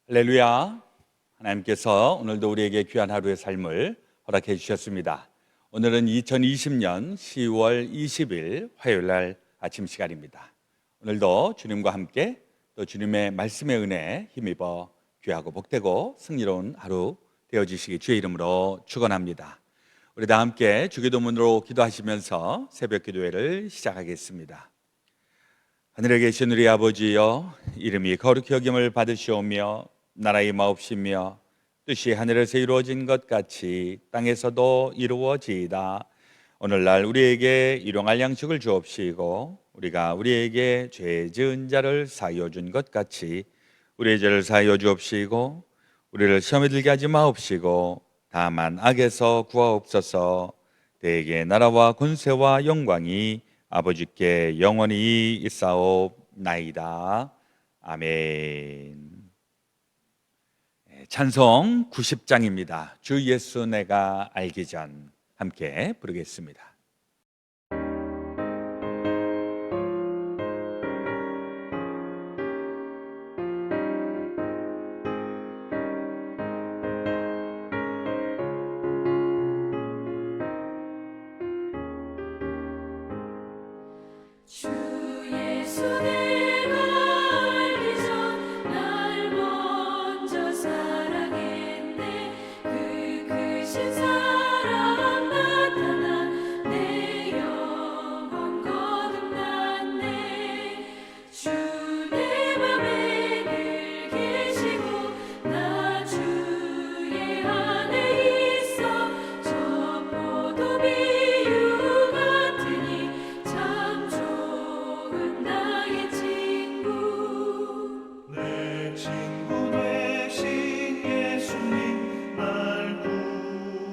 할렐루야. 하나님께서 오늘도 우리에게 귀한 하루의 삶을 허락해 주셨습니다. 오늘은 2020년 10월 20일 화요일 날 아침 시간입니다. 오늘도 주님과 함께 또 주님의 말씀의 은혜에 힘입어 귀하고 복되고 승리로운 하루 되어지시기 주의 이름으로 축원합니다. 우리 다 함께 주기도문으로 기도하시면서 새벽 기도회를 시작하겠습니다. 하늘에 계신 우리 아버지여, 이름이 거룩히 여김을 받으시오며 나라의 마옵시며 뜻이 하늘에서 이루어진 것 같이 땅에서도 이루어지이다. 오늘날 우리에게 일용할 양식을 주옵시고 우리가 우리에게 죄 지은 자를 사하여 준 것 같이 우리의 죄를 사하여 주옵시고 우리를 시험에 들게 하지 마옵시고 다만 악에서 구하옵소서. 대개 나라와 권세와 영광이 아버지께 영원히 있사옵나이다. 아멘. 찬송 90장입니다. 주 예수 내가 알기 전, 함께 부르겠습니다. 주 예수 내가 알기 전 날 먼저 사랑했네. 그 크신 사랑 나타나 내 영혼 거듭났네. 주 내 맘에 늘 계시고 나 주의 안에 있어. 저 포도 비유 같으니 참 좋은 나의 친구. 내 친구 되신 예수님 날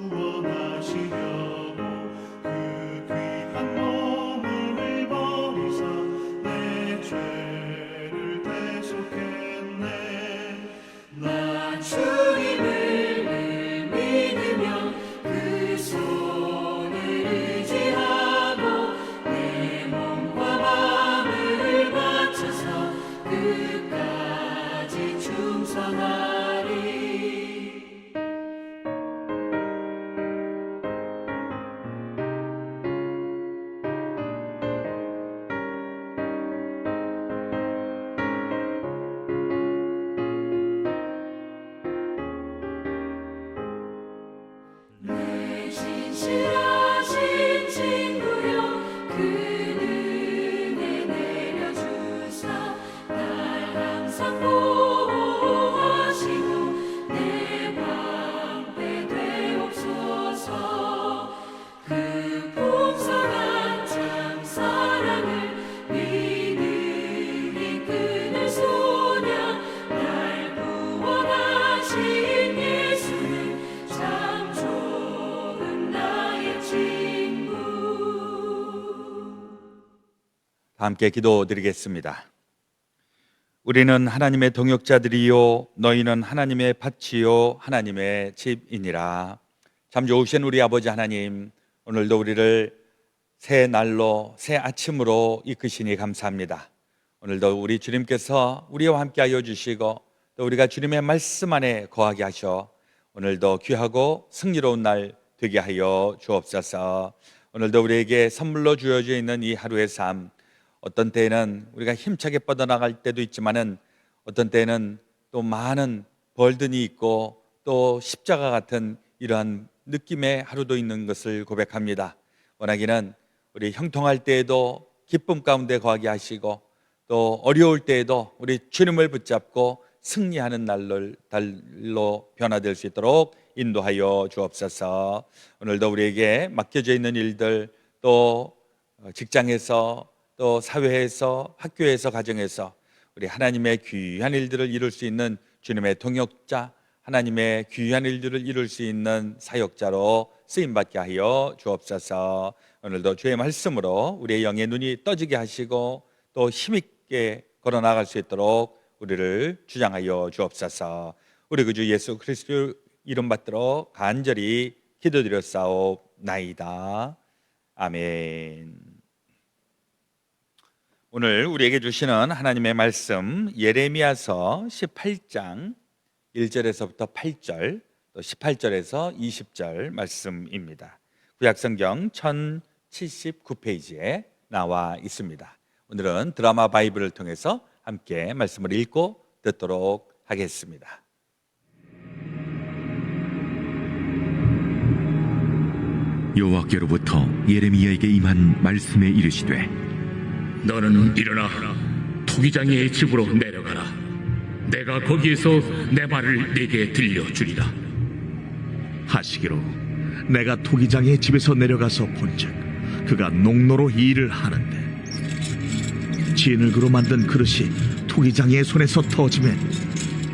구원하시려고 그 귀한 몸을 버리사 내 죄를 대속했네. 난 주님을 늘 믿으며 그 손을 의지하고 내 몸과 마음을 바쳐서 끝까지 충성하리. 내 진실하신 친구여 그 은혜 내려주사 날 항상 보호하시고 내 방패 되옵소서. 그 풍성한 참 사랑을 믿음이 끊을 소냐. 날 구원하신 예수는 참 좋은 나의 친구. 함께 기도드리겠습니다. 우리는 하나님의 동역자들이요 너희는 하나님의 밭이요 하나님의 집이니라. 참 좋으신 우리 아버지 하나님, 오늘도 우리를 새 날로 새 아침으로 이끄시니 감사합니다. 오늘도 우리 주님께서 우리와 함께하여 주시고 또 우리가 주님의 말씀 안에 거하게 하셔 오늘도 귀하고 승리로운 날 되게 하여 주옵소서. 오늘도 우리에게 선물로 주어져 있는 이 하루의 삶, 어떤 때에는 우리가 힘차게 뻗어나갈 때도 있지만은 어떤 때에는 또 많은 벌든이 있고 또 십자가 같은 이러한 느낌의 하루도 있는 것을 고백합니다. 원하기는 우리 형통할 때에도 기쁨 가운데 거하게 하시고 또 어려울 때에도 우리 주님을 붙잡고 승리하는 날로 변화될 수 있도록 인도하여 주옵소서. 오늘도 우리에게 맡겨져 있는 일들, 또 직장에서 또 사회에서 학교에서 가정에서 우리 하나님의 귀한 일들을 이룰 수 있는 주님의 동역자, 하나님의 귀한 일들을 이룰 수 있는 사역자로 쓰임받게 하여 주옵소서. 오늘도 주의 말씀으로 우리의 영의 눈이 떠지게 하시고 또 힘있게 걸어나갈 수 있도록 우리를 주장하여 주옵소서. 우리 구주 예수 그리스도 이름 받들어 간절히 기도드렸사옵나이다. 아멘. 오늘 우리에게 주시는 하나님의 말씀 예레미야서 18장 1절에서부터 8절, 또 18절에서 20절 말씀입니다. 구약성경 1079페이지에 나와 있습니다. 오늘은 드라마 바이블을 통해서 함께 말씀을 읽고 듣도록 하겠습니다. 여호와께로부터 예레미야에게 임한 말씀에 이르시되 너는 일어나 토기장이의 집으로 내려가라. 내가 거기에서 내 말을 네게 들려주리라. 하시기로 내가 토기장의 집에서 내려가서 본즉 그가 농로로 일을 하는데 진흙으로 만든 그릇이 토기장의 손에서 터지면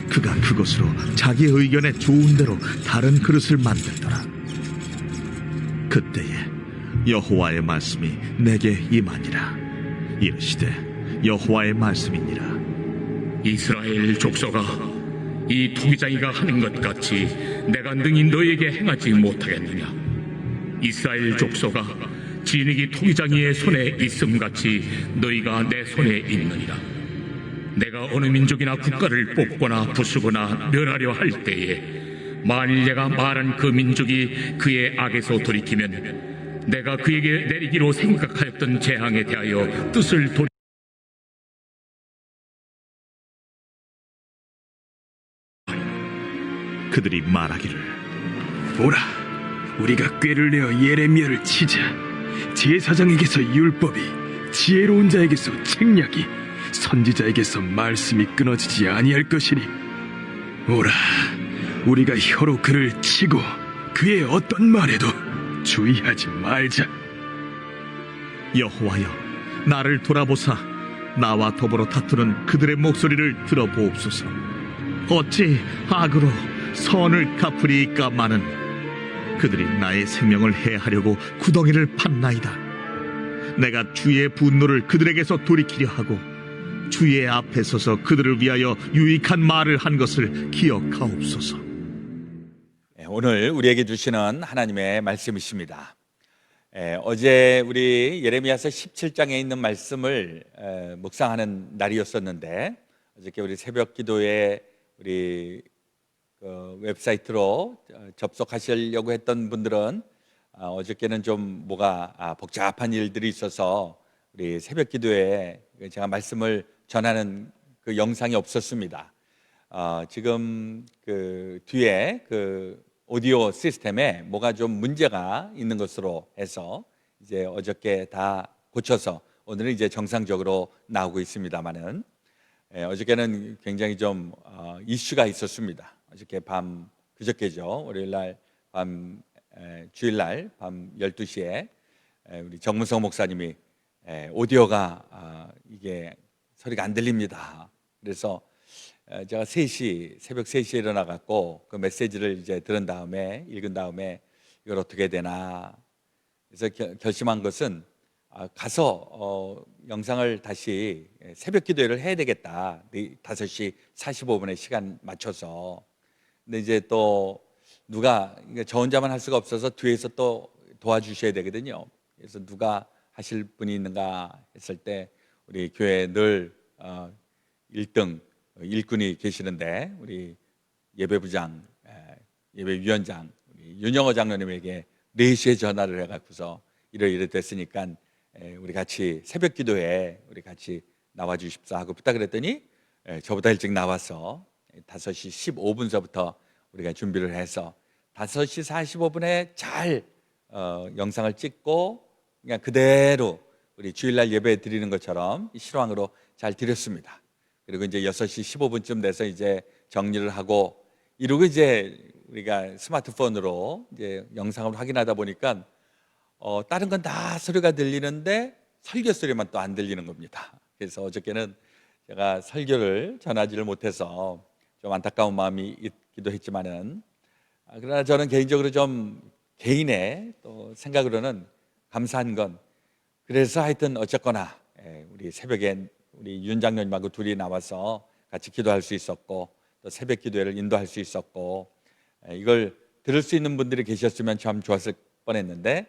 그가 그것으로 자기 의견에 좋은 대로 다른 그릇을 만들더라. 그때에 여호와의 말씀이 내게 임하니라. 이르시되 여호와의 말씀이니라. 이스라엘 족속아, 이 토기장이가 하는 것 같이 내가 능히 너에게 행하지 못하겠느냐? 이스라엘 족속아, 진흙이 토기장이의 손에 있음같이 너희가 내 손에 있느니라. 내가 어느 민족이나 국가를 뽑거나 부수거나 멸하려 할 때에 만일 내가 말한 그 민족이 그의 악에서 돌이키면 내가 그에게 내리기로 생각하였던 재앙에 대하여 뜻을 그들이 말하기를 오라, 우리가 꾀를 내어 예레미야를 치자. 제사장에게서 율법이, 지혜로운 자에게서 책략이, 선지자에게서 말씀이 끊어지지 아니할 것이니 오라, 우리가 혀로 그를 치고 그의 어떤 말에도 주의하지 말자. 여호와여 나를 돌아보사 나와 더불어 다투는 그들의 목소리를 들어보옵소서. 어찌 악으로 선을 갚으리이까마는 그들이 나의 생명을 해하려고 구덩이를 팠나이다. 내가 주의 분노를 그들에게서 돌이키려 하고 주의 앞에 서서 그들을 위하여 유익한 말을 한 것을 기억하옵소서. 오늘 우리에게 주시는 하나님의 말씀이십니다. 어제 우리 예레미야서 17장에 있는 말씀을 묵상하는 날이었었는데 어저께 우리 새벽 기도에 우리 웹사이트로 접속하시려고 했던 분들은 어저께는 좀 뭐가 복잡한 일들이 있어서 우리 새벽 기도에 제가 말씀을 전하는 그 영상이 없었습니다. 지금 그 뒤에 그 오디오 시스템에 뭐가 좀 문제가 있는 것으로 해서 이제 어저께 다 고쳐서 오늘은 이제 정상적으로 나오고 있습니다만은 어저께는 굉장히 좀 이슈가 있었습니다. 어저께 밤 그저께죠. 월요일날 밤 주일날 밤 12시에 우리 정문성 목사님이 오디오가 이게 소리가 안 들립니다. 그래서 제가 새벽 3시에 일어나갖고 그 메시지를 이제 들은 다음에 읽은 다음에 이걸 어떻게 해야 되나. 그래서 결심한 것은 가서 영상을 다시 새벽 기도회를 해야 되겠다. 5시 45분에 시간 맞춰서. 근데 이제 또 누가 저 혼자만 할 수가 없어서 뒤에서 또 도와주셔야 되거든요. 그래서 누가 하실 분이 있는가 했을 때 우리 교회 늘 1등 일꾼이 계시는데 우리 예배부장, 예배위원장 우리 윤영호 장로님에게 4시에 전화를 해갖고서 이래 됐으니까 우리 같이 새벽 기도에 우리 같이 나와 주십사 하고 부탁을 했더니 저보다 일찍 나와서 5시 15분서부터 우리가 준비를 해서 5시 45분에 잘 영상을 찍고 그냥 그대로 우리 주일날 예배 드리는 것처럼 실황으로 잘 드렸습니다. 그리고 이제 6시 15분쯤 돼서 이제 정리를 하고 이러고 이제 우리가 스마트폰으로 이제 영상을 확인하다 보니까 다른 건 다 소리가 들리는데 설교 소리만 또 안 들리는 겁니다. 그래서 어저께는 제가 설교를 전하지를 못해서 좀 안타까운 마음이 있기도 했지만은 그러나 저는 개인적으로 좀 개인의 또 생각으로는 감사한 건 그래서 하여튼 어쨌거나 우리 새벽에 우리 윤 장로님하고 둘이 나와서 같이 기도할 수 있었고 또 새벽 기도회를 인도할 수 있었고 이걸 들을 수 있는 분들이 계셨으면 참 좋았을 뻔했는데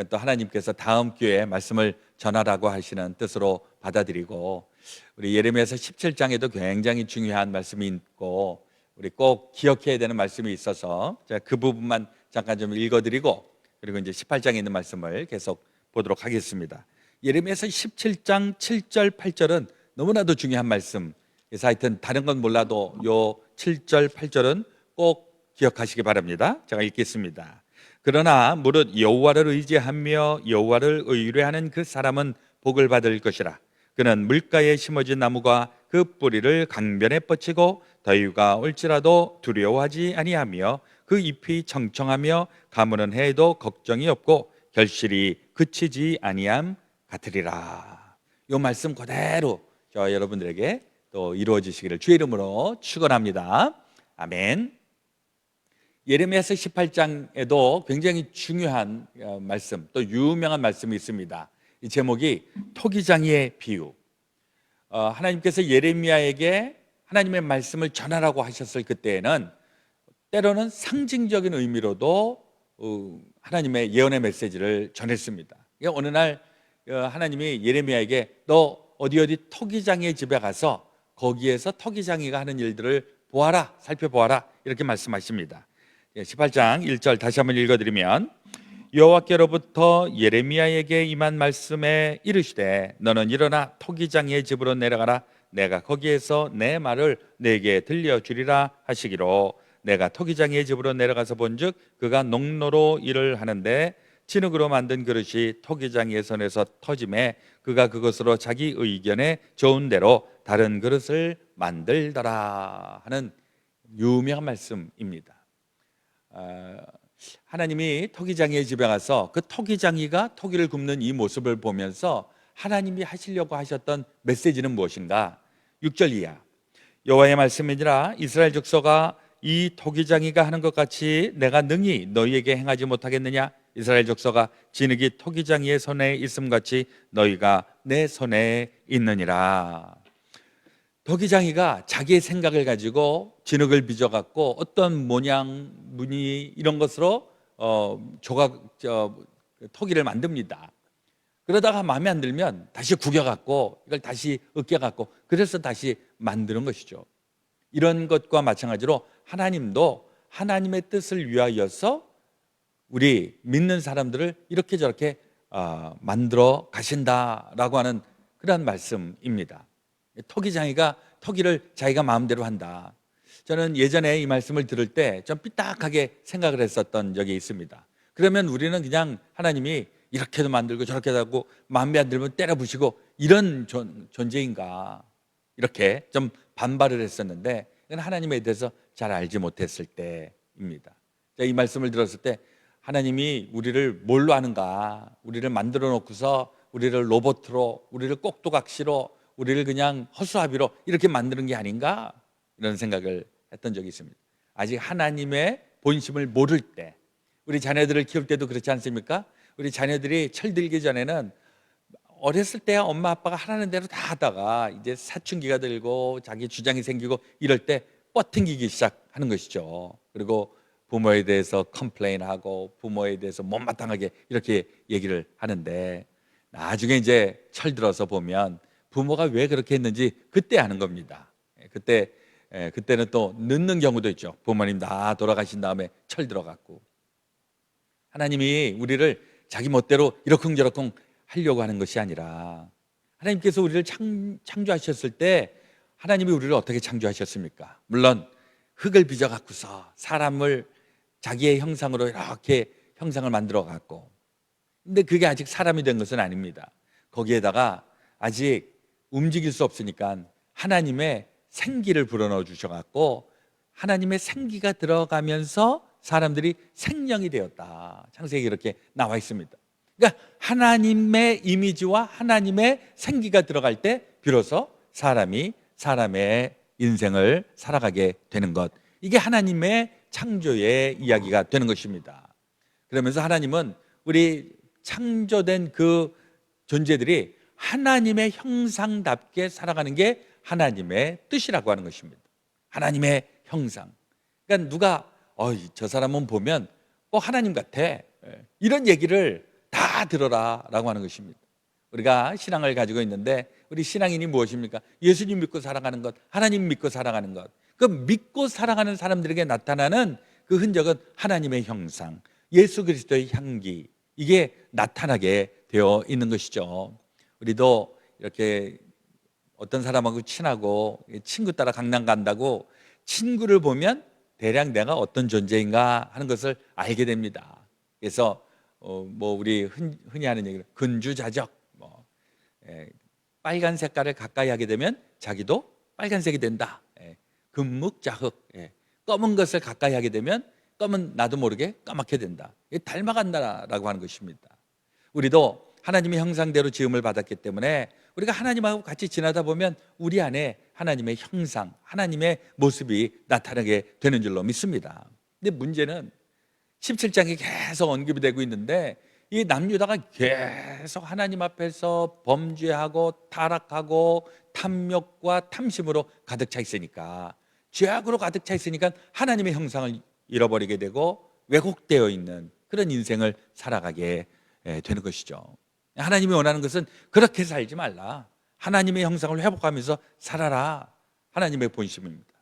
또 하나님께서 다음 기회에 말씀을 전하라고 하시는 뜻으로 받아들이고 우리 예레미야서 17장에도 굉장히 중요한 말씀이 있고 우리 꼭 기억해야 되는 말씀이 있어서 제가 그 부분만 잠깐 좀 읽어드리고 그리고 이제 18장에 있는 말씀을 계속 보도록 하겠습니다. 예레미야서 17장 7절 8절은 너무나도 중요한 말씀. 그래서 하여튼 다른 건 몰라도 요 7절 8절은 꼭 기억하시기 바랍니다. 제가 읽겠습니다. 그러나 무릇 여호와를 의지하며 여호와를 의뢰하는 그 사람은 복을 받을 것이라. 그는 물가에 심어진 나무가 그 뿌리를 강변에 뻗치고 더위가 올지라도 두려워하지 아니하며 그 잎이 청청하며 가무는 해에도 걱정이 없고 결실이 그치지 아니함 같으리라. 이 말씀 그대로 저 여러분들에게 또 이루어지시기를 주의 이름으로 축원합니다. 아멘. 예레미야서 18장에도 굉장히 중요한 말씀, 또 유명한 말씀이 있습니다. 이 제목이 토기장이의 비유. 하나님께서 예레미야에게 하나님의 말씀을 전하라고 하셨을 그때에는 때로는 상징적인 의미로도 하나님의 예언의 메시지를 전했습니다. 어느 날 하나님이 예레미야에게 너 어디 토기장이의 집에 가서 거기에서 토기장이가 하는 일들을 보아라, 살펴보아라 이렇게 말씀하십니다. 18장 1절 다시 한번 읽어드리면 여호와께로부터 예레미야에게 임한 말씀에 이르시되 너는 일어나 토기장이의 집으로 내려가라. 내가 거기에서 내 말을 내게 들려주리라 하시기로 내가 토기장이의 집으로 내려가서 본즉 그가 농로로 일을 하는데 진흙으로 만든 그릇이 토기장이의 손에서 터짐에 그가 그것으로 자기 의견에 좋은 대로 다른 그릇을 만들더라 하는 유명한 말씀입니다. 하나님이 토기장이의 집에 가서 그 토기장이가 토기를 굽는 이 모습을 보면서 하나님이 하시려고 하셨던 메시지는 무엇인가? 6절 이하 여호와의 말씀이니라 이스라엘 족속아 이 토기장이가 하는 것 같이 내가 능히 너희에게 행하지 못하겠느냐? 이스라엘 족속아 진흙이 토기장이의 손에 있음같이 너희가 내 손에 있느니라. 토기장이가 자기의 생각을 가지고 진흙을 빚어갖고 어떤 모양, 무늬 이런 것으로 토기를 만듭니다. 그러다가 마음에 안 들면 다시 구겨갖고 이걸 다시 으깨갖고 그래서 다시 만드는 것이죠. 이런 것과 마찬가지로 하나님도 하나님의 뜻을 위하여서 우리 믿는 사람들을 이렇게 저렇게 만들어 가신다라고 하는 그런 말씀입니다. 토기장이가 토기를 자기가 마음대로 한다. 저는 예전에 이 말씀을 들을 때 좀 삐딱하게 생각을 했었던 적이 있습니다. 그러면 우리는 그냥 하나님이 이렇게도 만들고 저렇게도 하고 마음에 안 들면 때려 부시고 이런 존재인가 이렇게 좀 반발을 했었는데 이건 하나님에 대해서 잘 알지 못했을 때입니다. 제가 이 말씀을 들었을 때 하나님이 우리를 뭘로 하는가? 우리를 만들어 놓고서 우리를 로봇으로, 우리를 꼭두각시로, 우리를 그냥 허수아비로 이렇게 만드는 게 아닌가? 이런 생각을 했던 적이 있습니다. 아직 하나님의 본심을 모를 때, 우리 자녀들을 키울 때도 그렇지 않습니까? 우리 자녀들이 철들기 전에는 어렸을 때 엄마 아빠가 하라는 대로 다 하다가 이제 사춘기가 들고 자기 주장이 생기고 이럴 때 뻗팅기기 시작하는 것이죠. 그리고 부모에 대해서 컴플레인하고 부모에 대해서 못마땅하게 이렇게 얘기를 하는데 나중에 이제 철들어서 보면 부모가 왜 그렇게 했는지 그때 아는 겁니다. 그때는 또 늦는 경우도 있죠. 부모님 다 돌아가신 다음에 철들어갖고 하나님이 우리를 자기 멋대로 이러쿵저러쿵 하려고 하는 것이 아니라 하나님께서 우리를 창조하셨을 때 하나님이 우리를 어떻게 창조하셨습니까? 물론 흙을 빚어갖고서 사람을 자기의 형상으로 이렇게 형상을 만들어 갖고 근데 그게 아직 사람이 된 것은 아닙니다. 거기에다가 아직 움직일 수 없으니까 하나님의 생기를 불어넣어 주셔갖고 하나님의 생기가 들어가면서 사람들이 생명이 되었다. 창세기에 이렇게 나와 있습니다. 그러니까 하나님의 이미지와 하나님의 생기가 들어갈 때 비로소 사람이 사람의 인생을 살아가게 되는 것, 이게 하나님의 창조의 이야기가 되는 것입니다. 그러면서 하나님은 우리 창조된 그 존재들이 하나님의 형상답게 살아가는 게 하나님의 뜻이라고 하는 것입니다. 하나님의 형상. 그러니까 누가 저 사람은 보면 꼭 하나님 같아, 이런 얘기를 다 들어라 라고 하는 것입니다. 우리가 신앙을 가지고 있는데 우리 신앙인이 무엇입니까? 예수님 믿고 살아가는 것, 하나님 믿고 살아가는 것. 그 믿고 살아가는 사람들에게 나타나는 그 흔적은 하나님의 형상, 예수 그리스도의 향기, 이게 나타나게 되어 있는 것이죠. 우리도 이렇게 어떤 사람하고 친하고 친구 따라 강남 간다고 친구를 보면 대략 내가 어떤 존재인가 하는 것을 알게 됩니다. 그래서 뭐 우리 흔히 하는 얘기로 근주자적, 빨간 색깔을 가까이 하게 되면 자기도 빨간색이 된다. 금묵자흑, 검은 것을 가까이 하게 되면 검은 나도 모르게 까맣게 된다. 닮아간다라고 하는 것입니다. 우리도 하나님의 형상대로 지음을 받았기 때문에 우리가 하나님하고 같이 지나다 보면 우리 안에 하나님의 형상, 하나님의 모습이 나타나게 되는 줄로 믿습니다. 근데 문제는 17장에 계속 언급이 되고 있는데 이 남유다가 계속 하나님 앞에서 범죄하고 타락하고 탐욕과 탐심으로 가득 차 있으니까, 죄악으로 가득 차 있으니까 하나님의 형상을 잃어버리게 되고 왜곡되어 있는 그런 인생을 살아가게 되는 것이죠. 하나님이 원하는 것은 그렇게 살지 말라, 하나님의 형상을 회복하면서 살아라, 하나님의 본심입니다.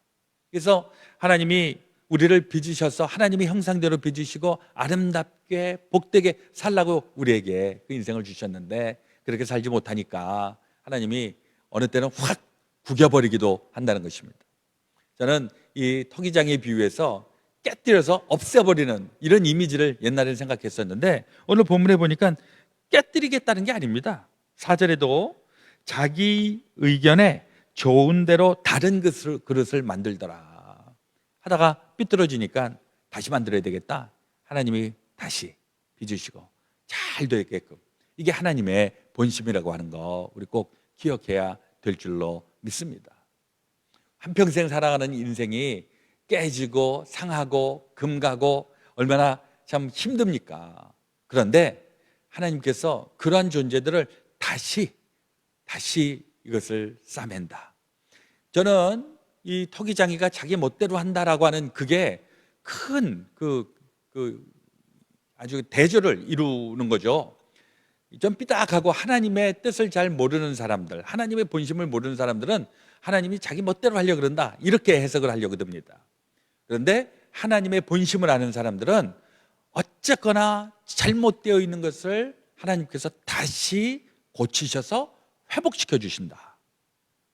그래서 하나님이 우리를 빚으셔서 하나님의 형상대로 빚으시고 아름답게 복되게 살라고 우리에게 그 인생을 주셨는데 그렇게 살지 못하니까 하나님이 어느 때는 확 구겨버리기도 한다는 것입니다. 저는 이 토기장의 비유에서 깨뜨려서 없애버리는 이런 이미지를 옛날에는 생각했었는데 오늘 본문에 보니까 깨뜨리겠다는 게 아닙니다. 4절에도 자기 의견에 좋은 대로 다른 그릇을 만들더라 하다가 삐뚤어지니까 다시 만들어야 되겠다, 하나님이 다시 빚으시고 잘 되게끔, 이게 하나님의 본심이라고 하는 거 우리 꼭 기억해야 될 줄로 믿습니다. 한평생 살아가는 인생이 깨지고 상하고 금가고 얼마나 참 힘듭니까? 그런데 하나님께서 그러한 존재들을 다시 이것을 싸맨다. 저는 이 토기장이가 자기 멋대로 한다라고 하는 그게 큰 아주 대조를 이루는 거죠. 좀 삐딱하고 하나님의 뜻을 잘 모르는 사람들, 하나님의 본심을 모르는 사람들은 하나님이 자기 멋대로 하려고 그런다, 이렇게 해석을 하려고 듭니다. 그런데 하나님의 본심을 아는 사람들은 어쨌거나 잘못되어 있는 것을 하나님께서 다시 고치셔서 회복시켜 주신다.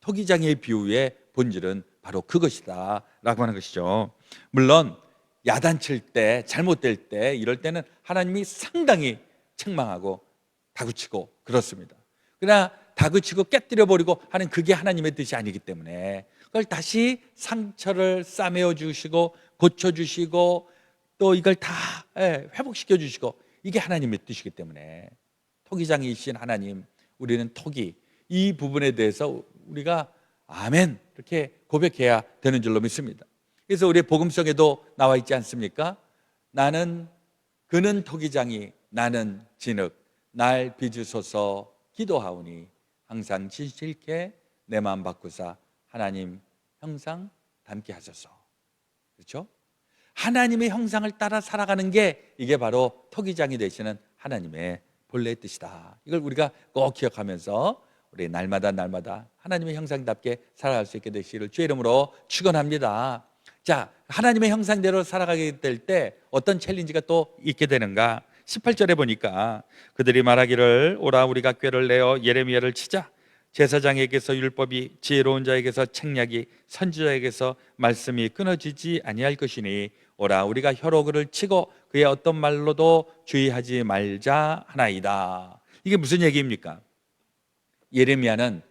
토기장의 비유의 본질은 바로 그것이다 라고 하는 것이죠. 물론 야단칠 때, 잘못될 때, 이럴 때는 하나님이 상당히 책망하고 다그치고 그렇습니다. 그러나 다그치고 깨뜨려버리고 하는 그게 하나님의 뜻이 아니기 때문에 그걸 다시 상처를 싸매어 주시고 고쳐주시고 또 이걸 다 회복시켜 주시고, 이게 하나님의 뜻이기 때문에 토기장이신 하나님, 우리는 토기, 이 부분에 대해서 우리가 아멘 이렇게 고백해야 되는 줄로 믿습니다. 그래서 우리의 복음성에도 나와 있지 않습니까? 그는 토기장이 나는 진흙, 날 빚으소서 기도하오니 항상 진실케 내 마음 바꾸사 하나님 형상 닮게 하소서. 그렇죠? 하나님의 형상을 따라 살아가는 게 이게 바로 토기장이 되시는 하나님의 본래의 뜻이다. 이걸 우리가 꼭 기억하면서 우리 날마다 하나님의 형상답게 살아갈 수 있게 되시기를 주의 이름으로 축원합니다. 자, 하나님의 형상대로 살아가게 될 때 어떤 챌린지가 또 있게 되는가? 18절에 보니까 그들이 말하기를 오라 우리가 꾀를 내어 예레미야를 치자, 제사장에게서 율법이, 지혜로운 자에게서 책략이, 선지자에게서 말씀이 끊어지지 아니할 것이니 오라 우리가 혀로 그를 치고 그의 어떤 말로도 주의하지 말자 하나이다. 이게 무슨 얘기입니까? 예레미야는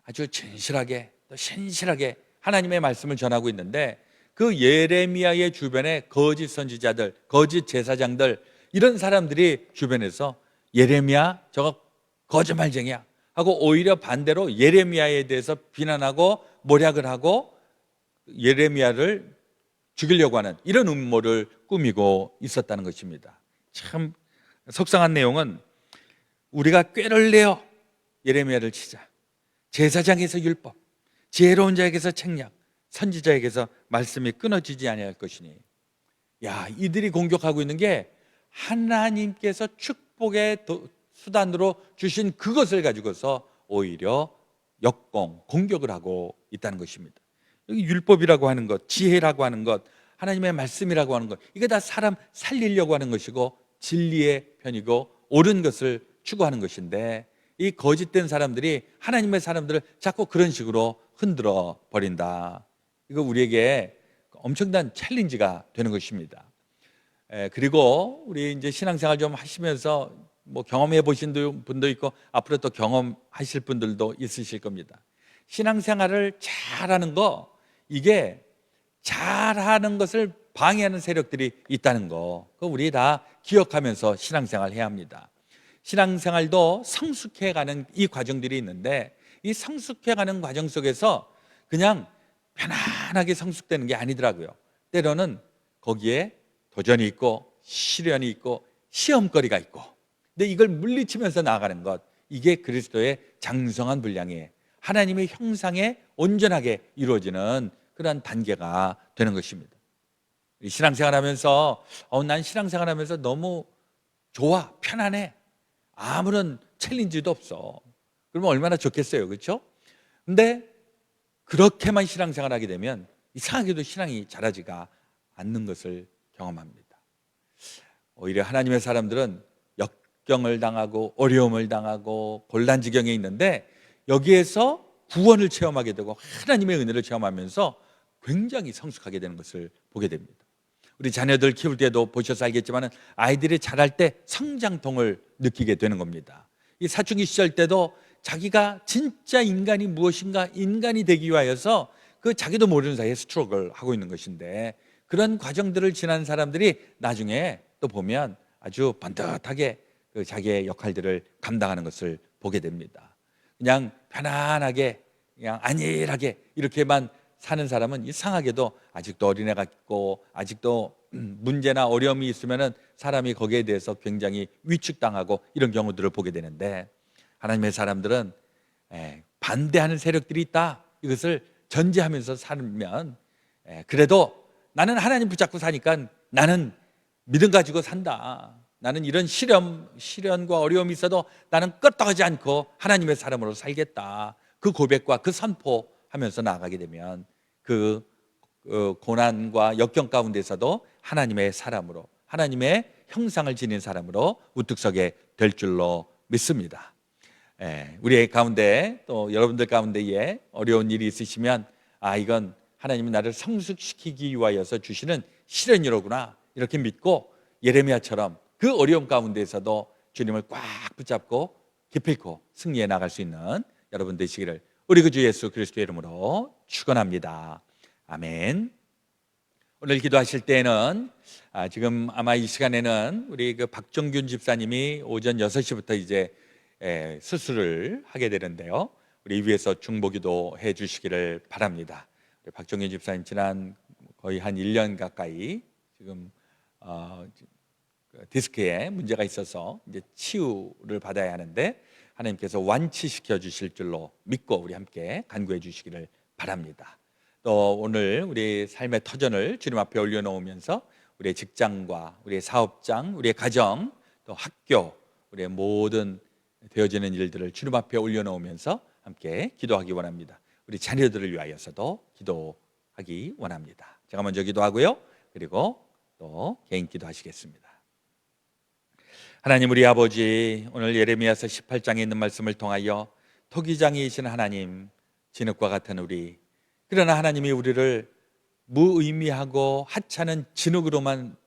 아주 진실하게 또 신실하게 하나님의 말씀을 전하고 있는데 그 예레미야의 주변에 거짓 선지자들, 거짓 제사장들, 이런 사람들이 주변에서 예레미야 저거 거짓말쟁이야 하고 오히려 반대로 예레미야에 대해서 비난하고 모략을 하고 예레미야를 죽이려고 하는 이런 음모를 꾸미고 있었다는 것입니다. 참 속상한 내용은 우리가 꾀를 내어 예레미야를 치자, 제사장에서 율법, 지혜로운 자에게서 책략, 선지자에게서 말씀이 끊어지지 아니할 것이니, 야, 이들이 공격하고 있는 게 하나님께서 축복의 수단으로 주신 그것을 가지고서 오히려 역공, 공격을 하고 있다는 것입니다. 여기 율법이라고 하는 것, 지혜라고 하는 것, 하나님의 말씀이라고 하는 것, 이게 다 사람 살리려고 하는 것이고 진리의 편이고 옳은 것을 추구하는 것인데, 이 거짓된 사람들이 하나님의 사람들을 자꾸 그런 식으로 흔들어 버린다. 이거 우리에게 엄청난 챌린지가 되는 것입니다. 그리고 우리 이제 신앙생활 좀 하시면서 뭐 경험해 보신 분도 있고 앞으로 또 경험하실 분들도 있으실 겁니다. 신앙생활을 잘하는 거, 이게 잘하는 것을 방해하는 세력들이 있다는 거, 그거 우리 다 기억하면서 신앙생활 해야 합니다. 신앙생활도 성숙해가는 이 과정들이 있는데, 이 성숙해가는 과정 속에서 그냥 편안하게 성숙되는 게 아니더라고요. 때로는 거기에 도전이 있고 시련이 있고 시험거리가 있고, 근데 이걸 물리치면서 나아가는 것, 이게 그리스도의 장성한 분량이에요. 하나님의 형상에 온전하게 이루어지는 그런 단계가 되는 것입니다. 신앙생활하면서 난 신앙생활하면서 너무 좋아, 편안해, 아무런 챌린지도 없어. 그러면 얼마나 좋겠어요, 그렇죠? 근데 그렇게만 신앙생활하게 되면 이상하게도 신앙이 자라지가 않는 것을 경험합니다. 오히려 하나님의 사람들은 역경을 당하고 어려움을 당하고 곤란지경에 있는데, 여기에서 구원을 체험하게 되고 하나님의 은혜를 체험하면서 굉장히 성숙하게 되는 것을 보게 됩니다. 우리 자녀들 키울 때도 보셔서 알겠지만 아이들이 자랄 때 성장통을 느끼게 되는 겁니다. 이 사춘기 시절 때도 자기가 진짜 인간이 무엇인가, 인간이 되기 위하여서 그 자기도 모르는 사이에 스트러글 하고 있는 것인데, 그런 과정들을 지난 사람들이 나중에 또 보면 아주 반듯하게 그 자기의 역할들을 감당하는 것을 보게 됩니다. 그냥 편안하게 그냥 안일하게 이렇게만 사는 사람은 이상하게도 아직도 어린애 같고, 아직도 문제나 어려움이 있으면은 사람이 거기에 대해서 굉장히 위축당하고 이런 경우들을 보게 되는데, 하나님의 사람들은 반대하는 세력들이 있다, 이것을 전제하면서 살면 그래도 나는 하나님 붙잡고 사니까 나는 믿음 가지고 산다, 나는 이런 시련과 어려움이 있어도 나는 끄떡하지 않고 하나님의 사람으로 살겠다, 그 고백과 그 선포하면서 나아가게 되면 그 고난과 역경 가운데서도 하나님의 사람으로, 하나님의 형상을 지닌 사람으로 우뚝 서게 될 줄로 믿습니다. 우리 가운데 또 여러분들 가운데에 어려운 일이 있으시면 이건 하나님이 나를 성숙시키기 위하여서 주시는 시련이로구나, 이렇게 믿고 예레미야처럼 그 어려움 가운데에서도 주님을 꽉 붙잡고 기필코 승리해 나갈 수 있는 여러분 되시기를 우리 그 주 예수 그리스도의 이름으로 축원합니다. 아멘. 오늘 기도하실 때에는 지금 아마 이 시간에는 우리 그 박정균 집사님이 오전 6시부터 이제 수술을 하게 되는데요, 우리 위에서 중보기도 해 주시기를 바랍니다. 박정균 집사님 지난 거의 한 1년 가까이 지금 디스크에 문제가 있어서 이제 치유를 받아야 하는데, 하나님께서 완치시켜 주실 줄로 믿고 우리 함께 간구해 주시기를 바랍니다. 또 오늘 우리 삶의 터전을 주님 앞에 올려놓으면서 우리의 직장과 우리의 사업장, 우리의 가정, 또 학교, 우리의 모든 되어지는 일들을 주님 앞에 올려놓으면서 함께 기도하기 원합니다. 우리 자녀들을 위하여서도 기도하기 원합니다. 제가 먼저 기도하고요, 그리고 또 개인 기도하시겠습니다. 하나님, 우리 아버지, 오늘 예레미야서 18장에 있는 말씀을 통하여 토기장이신 하나님, 진흙과 같은 우리, 그러나 하나님이 우리를 무의미하고 하찮은 진흙으로만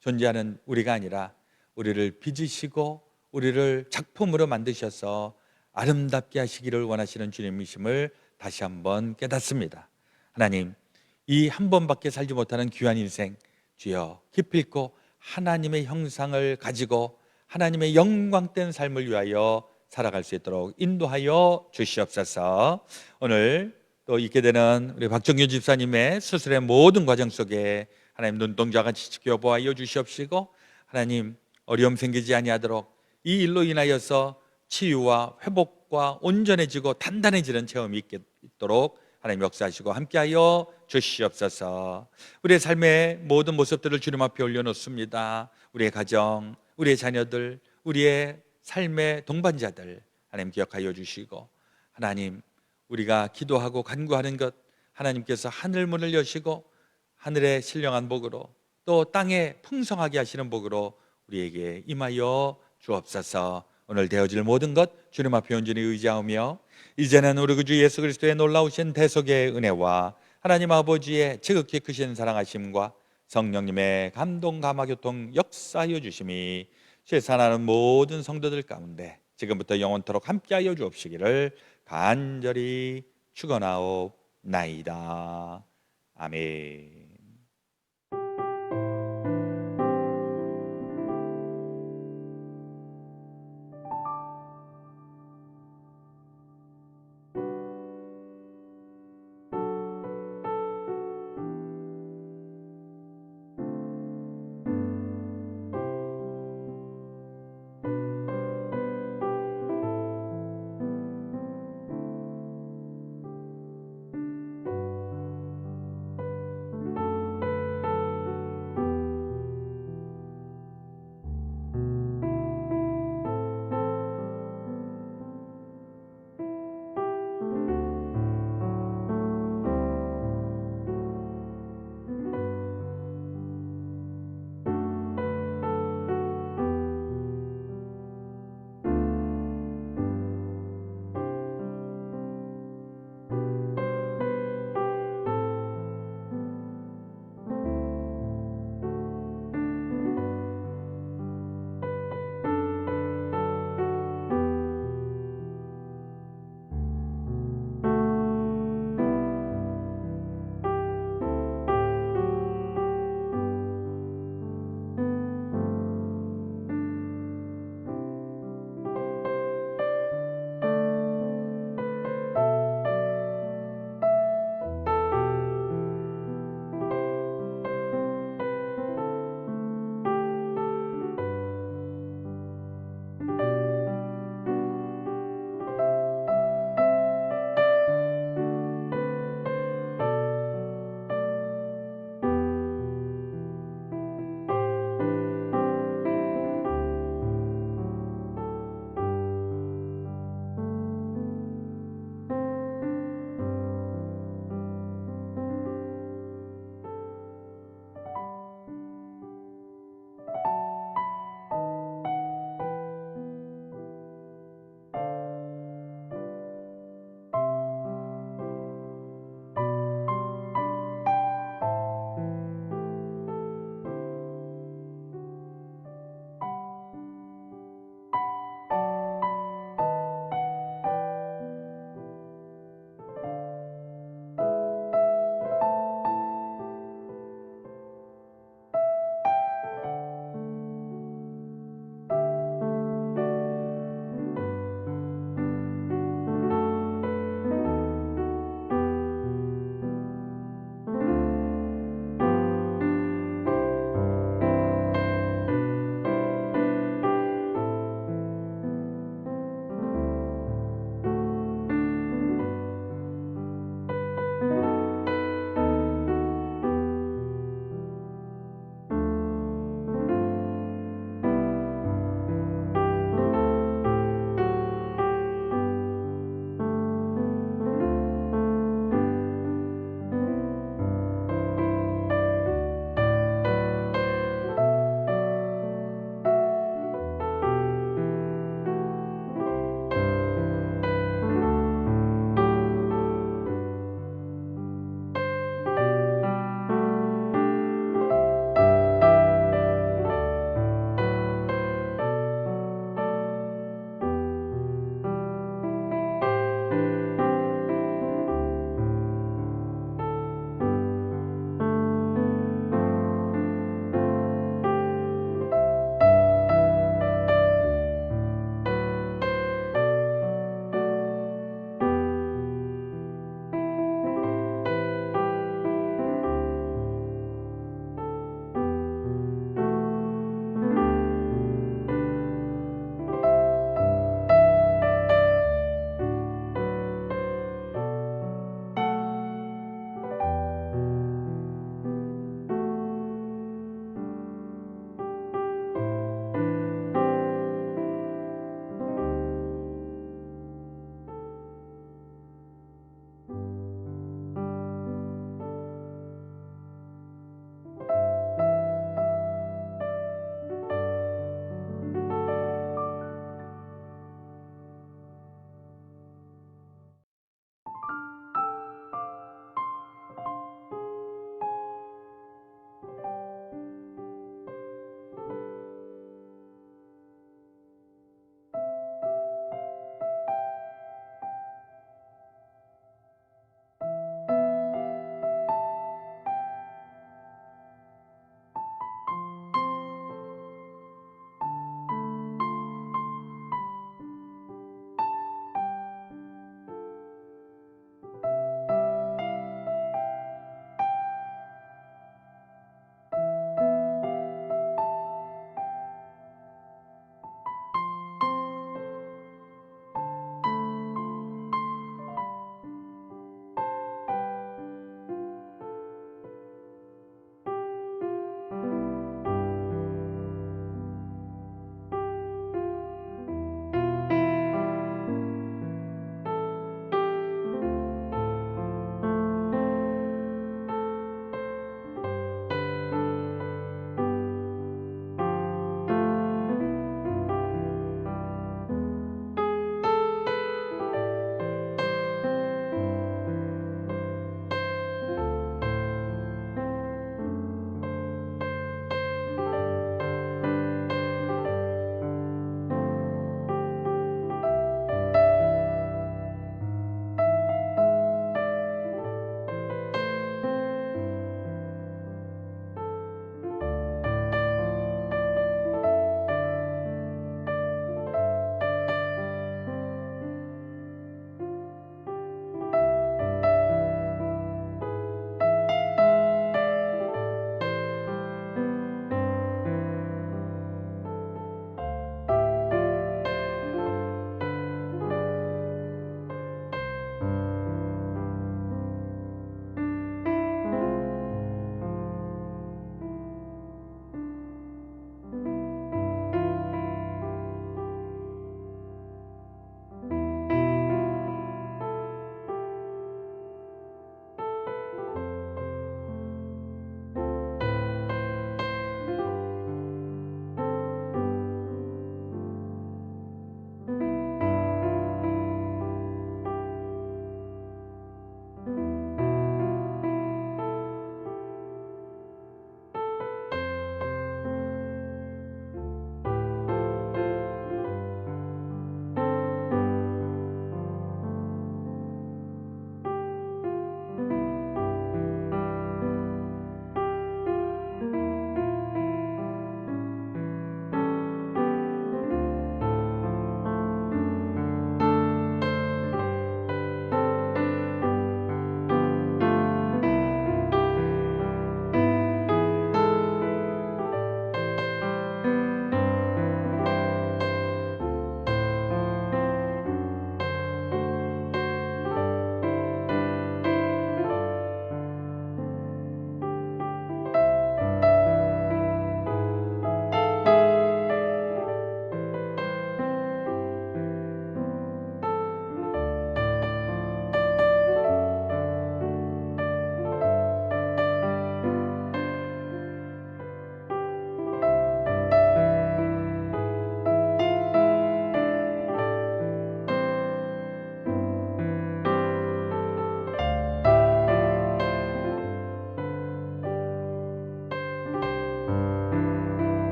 존재하는 우리가 아니라 우리를 빚으시고 우리를 작품으로 만드셔서 아름답게 하시기를 원하시는 주님이심을 다시 한번 깨닫습니다. 하나님, 이 한 번밖에 살지 못하는 귀한 인생, 주여 기필코 하나님의 형상을 가지고 하나님의 영광된 삶을 위하여 살아갈 수 있도록 인도하여 주시옵소서. 오늘 또 있게 되는 우리 박정균 집사님의 수술의 모든 과정 속에 하나님 눈동자같이 지켜보아 주시옵시고, 하나님 어려움 생기지 아니하도록 이 일로 인하여서 치유와 회복과 온전해지고 단단해지는 체험이 있도록 하나님 역사하시고 함께하여 주시옵소서. 우리의 삶의 모든 모습들을 주님 앞에 올려놓습니다. 우리의 가정, 우리의 자녀들, 우리의 삶의 동반자들 하나님 기억하여 주시고, 하나님 우리가 기도하고 간구하는 것 하나님께서 하늘 문을 여시고 하늘의 신령한 복으로 또 땅에 풍성하게 하시는 복으로 우리에게 임하여 주옵소서. 오늘 되어질 모든 것 주님 앞에 온전히 의지하며 이제는 우리 구주 예수 그리스도의 놀라우신 대속의 은혜와 하나님 아버지의 지극히 크신 사랑하심과 성령님의 감동 감화교통 역사하여 주심이 실산하는 모든 성도들 가운데 지금부터 영원토록 함께하여 주옵시기를 간절히 축원하옵나이다. 아멘.